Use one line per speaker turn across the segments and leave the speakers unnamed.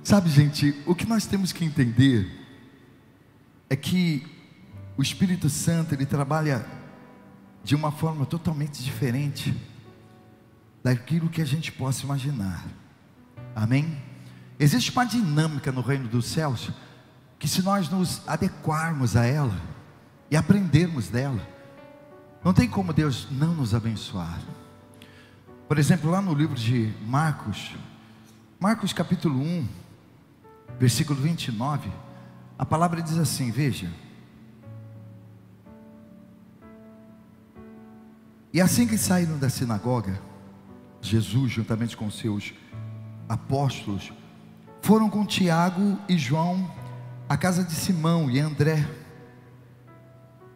Sabe, gente, o que nós temos que entender é que o Espírito Santo, ele trabalha de uma forma totalmente diferente daquilo que a gente possa imaginar. Amém? Existe uma dinâmica no reino dos céus que, se nós nos adequarmos a ela e aprendermos dela, não tem como Deus não nos abençoar. Por exemplo, lá no livro de Marcos capítulo 1, versículo 29, a palavra diz assim, veja: e assim que saíram da sinagoga, Jesus, juntamente com seus apóstolos, foram com Tiago e João à casa de Simão e André,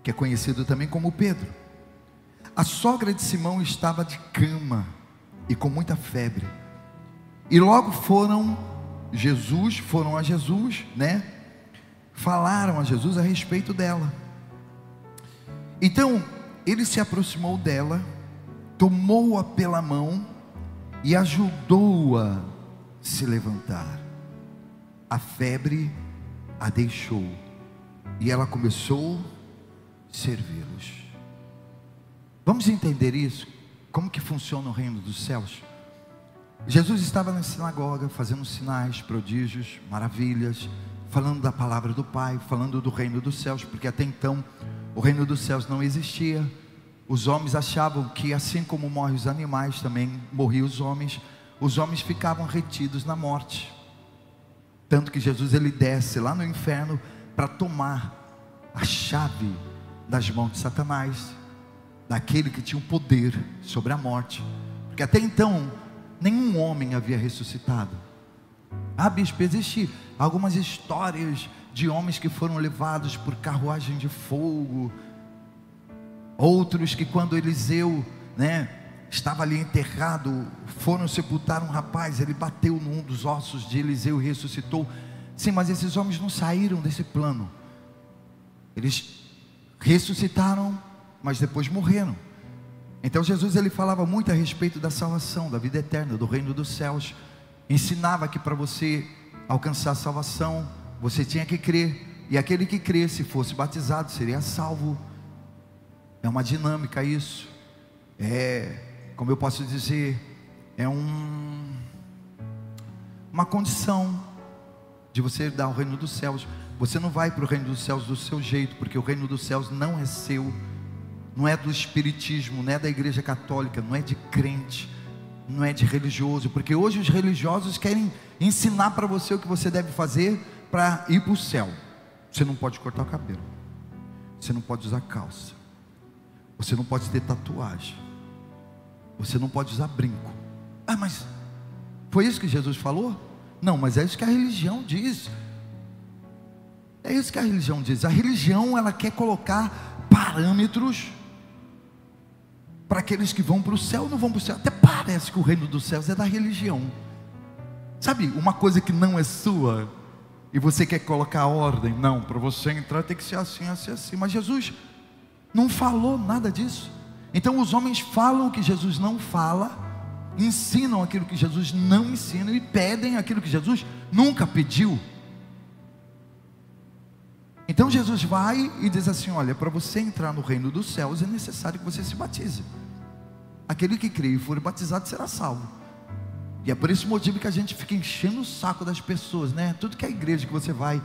que é conhecido também como Pedro. A sogra de Simão estava de cama e com muita febre. E logo foram a Jesus, falaram a Jesus a respeito dela. Então ele se aproximou dela, tomou-a pela mão e ajudou-a a se levantar. A febre a deixou e ela começou a servi-los. Vamos entender isso? Como que funciona o reino dos céus? Jesus estava na sinagoga fazendo sinais, prodígios, maravilhas, falando da palavra do Pai, falando do reino dos céus, porque até então o reino dos céus não existia. Os homens achavam que assim como morrem os animais, também morriam os homens ficavam retidos na morte. Tanto que Jesus, ele desce lá no inferno para tomar a chave das mãos de Satanás, daquele que tinha o poder sobre a morte, porque até então nenhum homem havia ressuscitado. Bispo, existem algumas histórias de homens que foram levados por carruagem de fogo, outros que quando Eliseu, estava ali enterrado, foram sepultar um rapaz, ele bateu num dos ossos de Eliseu e ressuscitou. Sim, mas esses homens não saíram desse plano. Eles ressuscitaram, mas depois morreram. Então Jesus, ele falava muito a respeito da salvação, da vida eterna, do reino dos céus. Ensinava que para você alcançar a salvação, você tinha que crer, e aquele que crê, se fosse batizado, seria salvo. É uma dinâmica isso. Como eu posso dizer, uma condição de você herdar o reino dos céus. Você não vai para o reino dos céus do seu jeito, porque o reino dos céus não é seu, não é do espiritismo, não é da igreja católica, não é de crente, não é de religioso, porque hoje os religiosos querem ensinar para você o que você deve fazer para ir para o céu. Você não pode cortar o cabelo, você não pode usar calça, você não pode ter tatuagem, você não pode usar brinco. Mas foi isso que Jesus falou? Não, mas é isso que a religião diz. É isso que a religião diz. A religião, ela quer colocar parâmetros para aqueles que vão para o céu ou não vão para o céu. Até parece que o reino dos céus é da religião. Sabe, uma coisa que não é sua, e você quer colocar ordem. Não, para você entrar tem que ser assim, assim, assim. Mas Jesus não falou nada disso. Então os homens falam o que Jesus não fala, ensinam aquilo que Jesus não ensina, e pedem aquilo que Jesus nunca pediu. Então Jesus vai e diz assim: olha, para você entrar no reino dos céus é necessário que você se batize. Aquele que crê e for batizado será salvo. E é por esse motivo que a gente fica enchendo o saco das pessoas, Tudo que é igreja que você vai,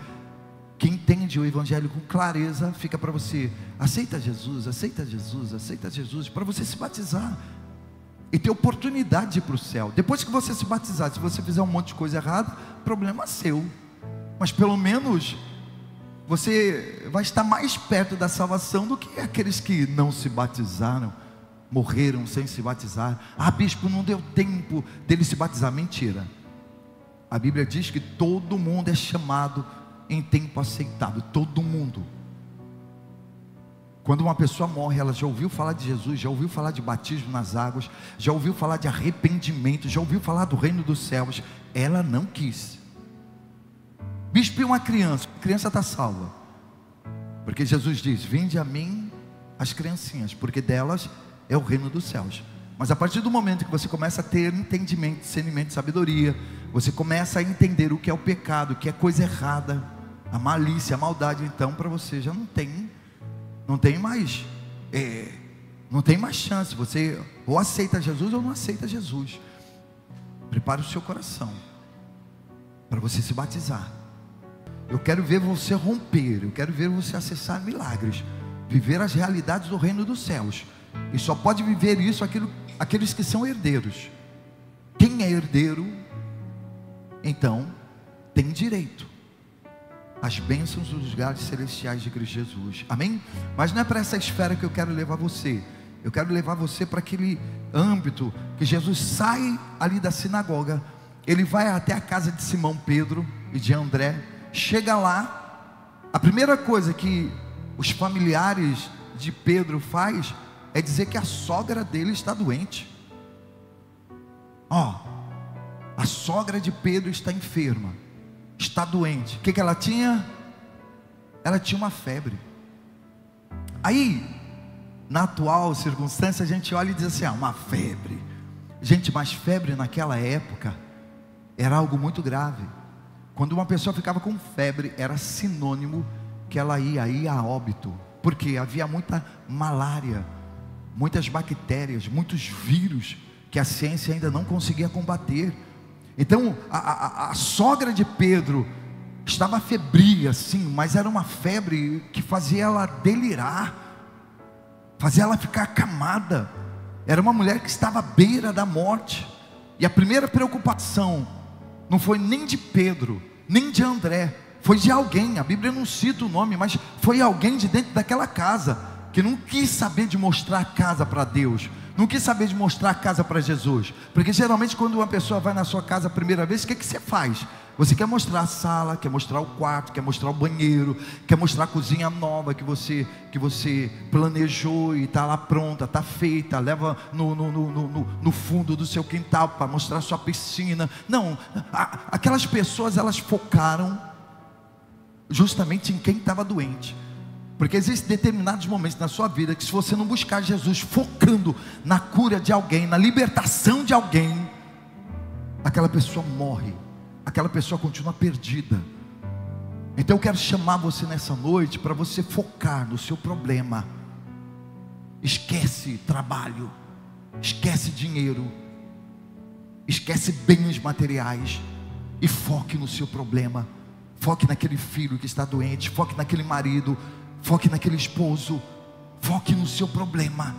quem entende o evangelho com clareza, fica para você: aceita Jesus, aceita Jesus, aceita Jesus, para você se batizar e ter oportunidade de ir para o céu. Depois que você se batizar, se você fizer um monte de coisa errada, problema seu, mas pelo menos você vai estar mais perto da salvação do que aqueles que não se batizaram, morreram sem se batizar. Bispo, não deu tempo dele se batizar. Mentira. A Bíblia diz que todo mundo é chamado em tempo aceitado. Todo mundo. Quando uma pessoa morre, ela já ouviu falar de Jesus, já ouviu falar de batismo nas águas, já ouviu falar de arrependimento, já ouviu falar do reino dos céus. Ela não quis. Bispo, e uma criança? A criança está salva, porque Jesus diz: vinde a mim as criancinhas, porque delas é o reino dos céus. Mas a partir do momento que você começa a ter entendimento, discernimento, sabedoria, você começa a entender o que é o pecado, o que é coisa errada, a malícia, a maldade. Então para você já não tem mais chance. Você ou aceita Jesus ou não aceita Jesus. Prepare o seu coração para você se batizar. Eu quero ver você romper, eu quero ver você acessar milagres, viver as realidades do reino dos céus. E só pode viver isso aqueles que são herdeiros. Quem é herdeiro, então, tem direito às bênçãos dos lugares celestiais de Cristo Jesus. Amém? Mas não é para essa esfera que eu quero levar você. Eu quero levar você para aquele âmbito que Jesus sai ali da sinagoga. Ele vai até a casa de Simão Pedro e de André. Chega lá, a primeira coisa que os familiares de Pedro faz é dizer que a sogra dele está doente. A sogra de Pedro está enferma, está doente. O que ela tinha? Ela tinha uma febre. Aí, na atual circunstância, a gente olha e diz assim: uma febre. Gente, mas febre naquela época era algo muito grave. Quando uma pessoa ficava com febre, era sinônimo que ela ia a óbito, porque havia muita malária, muitas bactérias, muitos vírus que a ciência ainda não conseguia combater. Então a sogra de Pedro estava febril, sim, mas era uma febre que fazia ela delirar, fazia ela ficar acamada. Era uma mulher que estava à beira da morte. E a primeira preocupação não foi nem de Pedro, nem de André, foi de alguém. A Bíblia não cita o nome, mas foi alguém de dentro daquela casa, que não quis saber de mostrar a casa para Deus, não quis saber de mostrar a casa para Jesus. Porque geralmente quando uma pessoa vai na sua casa a primeira vez, o que você faz? Você quer mostrar a sala, quer mostrar o quarto, quer mostrar o banheiro, quer mostrar a cozinha nova que você planejou e está lá pronta, está feita. Leva no fundo do seu quintal para mostrar a sua piscina. Não, aquelas pessoas, elas focaram justamente em quem estava doente. Porque existem determinados momentos na sua vida que, se você não buscar Jesus focando na cura de alguém, na libertação de alguém, aquela pessoa morre, aquela pessoa continua perdida. Então eu quero chamar você nessa noite para você focar no seu problema. Esquece trabalho, esquece dinheiro, esquece bens materiais e foque no seu problema. Foque naquele filho que está doente, foque naquele marido, foque naquele esposo, foque no seu problema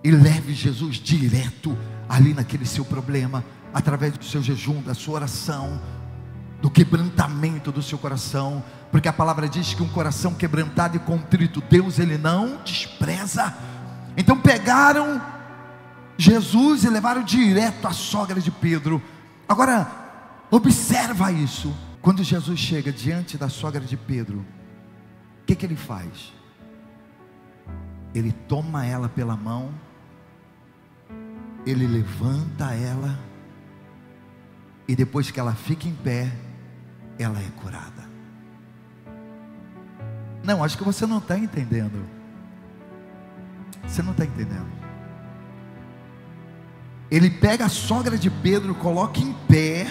e leve Jesus direto ali naquele seu problema, através do seu jejum, da sua oração, do quebrantamento do seu coração, porque a palavra diz que um coração quebrantado e contrito, Deus ele não despreza. Então pegaram Jesus e levaram direto à sogra de Pedro. Agora observa isso. Quando Jesus chega diante da sogra de Pedro, o que ele faz? Ele toma ela pela mão, ele levanta ela, e depois que ela fica em pé, ela é curada. Não, acho que você não está entendendo. Você não está entendendo. Ele pega a sogra de Pedro, coloca em pé,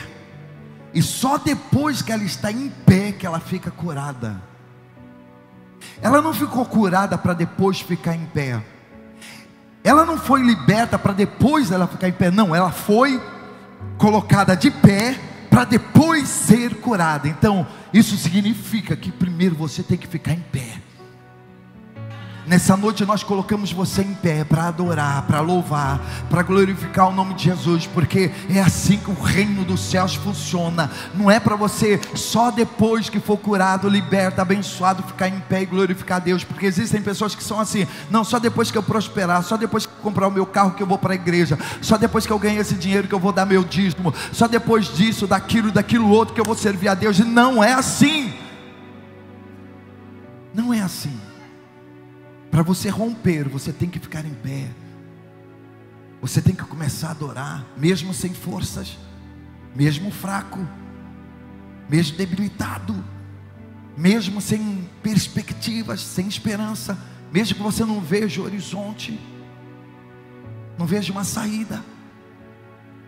e só depois que ela está em pé que ela fica curada. Ela não ficou curada para depois ficar em pé. Ela não foi liberta para depois ela ficar em pé. Não, ela foi colocada de pé para depois ser curada. Então isso significa que primeiro você tem que ficar em pé. Nessa noite nós colocamos você em pé para adorar, para louvar, para glorificar o nome de Jesus, porque é assim que o reino dos céus funciona. Não é para você só depois que for curado, liberto, abençoado, ficar em pé e glorificar a Deus, porque existem pessoas que são assim: não, só depois que eu prosperar, só depois que eu comprar o meu carro que eu vou para a igreja, só depois que eu ganhar esse dinheiro que eu vou dar meu dízimo, só depois disso, daquilo outro que eu vou servir a Deus. E não é assim. Não é assim. Para você romper, você tem que ficar em pé. Você tem que começar a adorar, mesmo sem forças, mesmo fraco, mesmo debilitado, mesmo sem perspectivas, sem esperança, mesmo que você não veja o horizonte, não veja uma saída.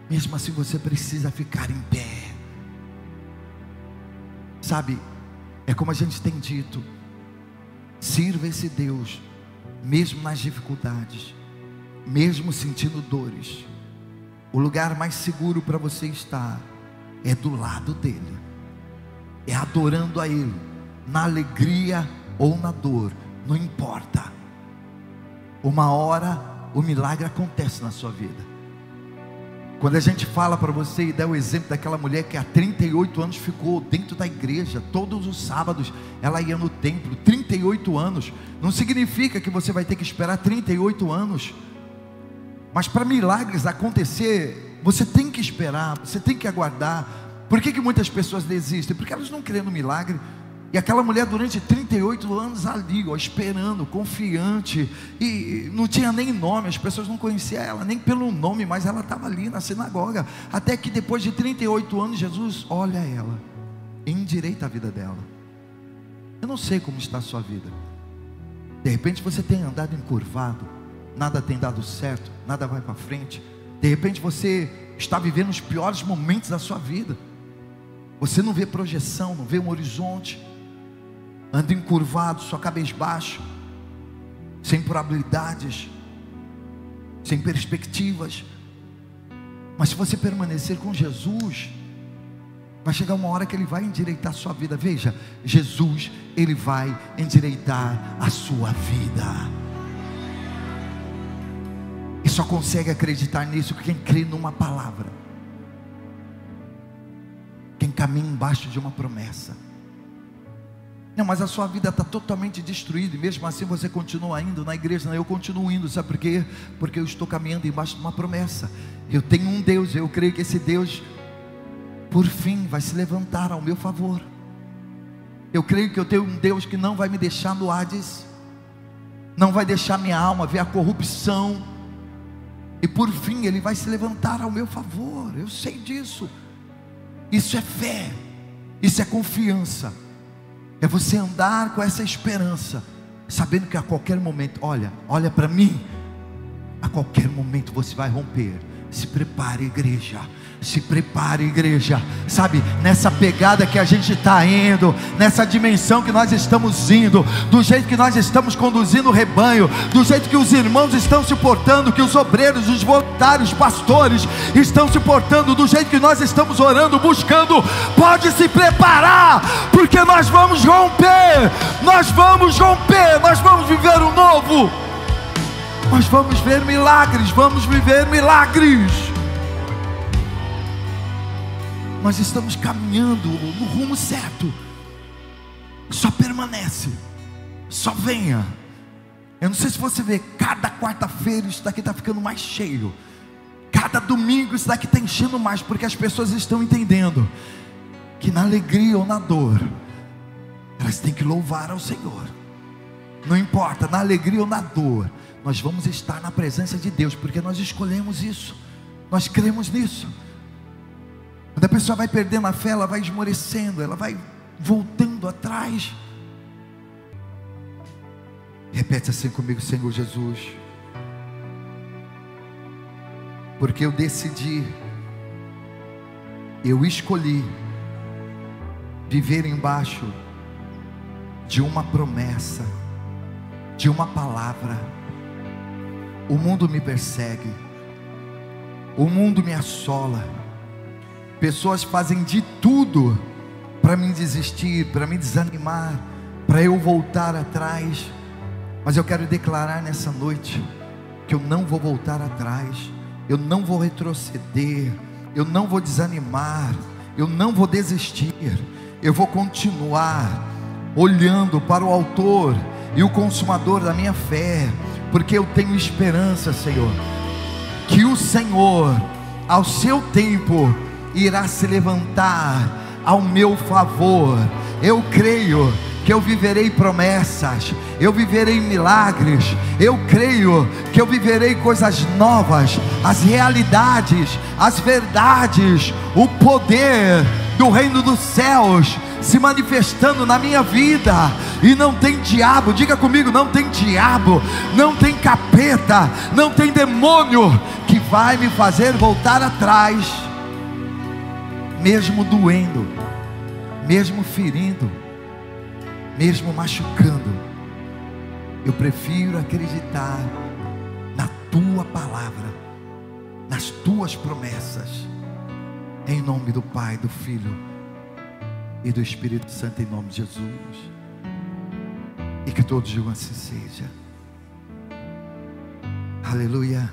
mesmo assim você precisa ficar em pé. Sabe, é como a gente tem dito: sirva esse Deus, mesmo nas dificuldades, mesmo sentindo dores. O lugar mais seguro para você estar é do lado dele, é adorando a Ele, na alegria ou na dor, não importa. Uma hora o milagre acontece na sua vida. Quando a gente fala para você e dá o exemplo daquela mulher que há 38 anos ficou dentro da igreja, todos os sábados ela ia no templo, 38 anos, não significa que você vai ter que esperar 38 anos, mas para milagres acontecer, você tem que esperar, você tem que aguardar. Por que muitas pessoas desistem? Porque elas não creem no milagre. E aquela mulher durante 38 anos ali, esperando, confiante, e não tinha nem nome, as pessoas não conheciam ela nem pelo nome, mas ela estava ali na sinagoga, até que depois de 38 anos, Jesus olha ela, endireita a vida dela. Eu não sei como está a sua vida. De repente você tem andado encurvado, nada tem dado certo, nada vai para frente. De repente você está vivendo os piores momentos da sua vida. Você não vê projeção, não vê um horizonte, anda encurvado, só cabisbaixo, sem probabilidades, sem perspectivas. Mas se você permanecer com Jesus, vai chegar uma hora que Ele vai endireitar a sua vida. Veja, Jesus, Ele vai endireitar a sua vida. E só consegue acreditar nisso quem crê numa palavra, quem caminha embaixo de uma promessa. Não, mas a sua vida está totalmente destruída, e mesmo assim você continua indo na igreja. Não, eu continuo indo, sabe por quê? Porque eu estou caminhando embaixo de uma promessa. Eu tenho um Deus, eu creio que esse Deus, por fim, vai se levantar ao meu favor. Eu creio que eu tenho um Deus que não vai me deixar no Hades, não vai deixar minha alma ver a corrupção, e por fim Ele vai se levantar ao meu favor. Eu sei disso. Isso é fé, isso é confiança, é você andar com essa esperança, sabendo que a qualquer momento, olha para mim, a qualquer momento você vai romper. Se prepare, igreja, se prepare, igreja, sabe, nessa pegada que a gente está indo, nessa dimensão que nós estamos indo, do jeito que nós estamos conduzindo o rebanho, do jeito que os irmãos estão se portando, que os obreiros, os voluntários, os pastores estão se portando, do jeito que nós estamos orando, buscando, pode se preparar, porque nós vamos romper, nós vamos viver o novo. Nós vamos ver milagres, vamos viver milagres. Nós estamos caminhando no rumo certo. Só permanece, só venha. Eu não sei se você vê, cada quarta-feira isso daqui está ficando mais cheio. Cada domingo isso daqui está enchendo mais, porque as pessoas estão entendendo que na alegria ou na dor, elas têm que louvar ao Senhor. Não importa, na alegria ou na dor, nós vamos estar na presença de Deus, porque nós escolhemos isso, nós cremos nisso. Quando a pessoa vai perdendo a fé, ela vai esmorecendo, ela vai voltando atrás. Repete assim comigo: Senhor Jesus, porque eu decidi, eu escolhi viver embaixo de uma promessa, de uma palavra. O mundo me persegue, o mundo me assola, pessoas fazem de tudo para me desistir, para me desanimar, para eu voltar atrás. Mas eu quero declarar nessa noite que eu não vou voltar atrás, eu não vou retroceder, eu não vou desanimar, eu não vou desistir, eu vou continuar olhando para o autor e o consumador da minha fé, porque eu tenho esperança, Senhor, que o Senhor, ao seu tempo, irá se levantar ao meu favor. Eu creio que eu viverei promessas, eu viverei milagres, eu creio que eu viverei coisas novas, as realidades, as verdades, o poder do reino dos céus se manifestando na minha vida. E não tem diabo, diga comigo, não tem diabo, não tem capeta, não tem demônio que vai me fazer voltar atrás, mesmo doendo, mesmo ferindo, mesmo machucando. Eu prefiro acreditar na tua palavra, nas tuas promessas, em nome do Pai, do Filho e do Espírito Santo, em nome de Jesus. E que todos digam assim seja. Aleluia.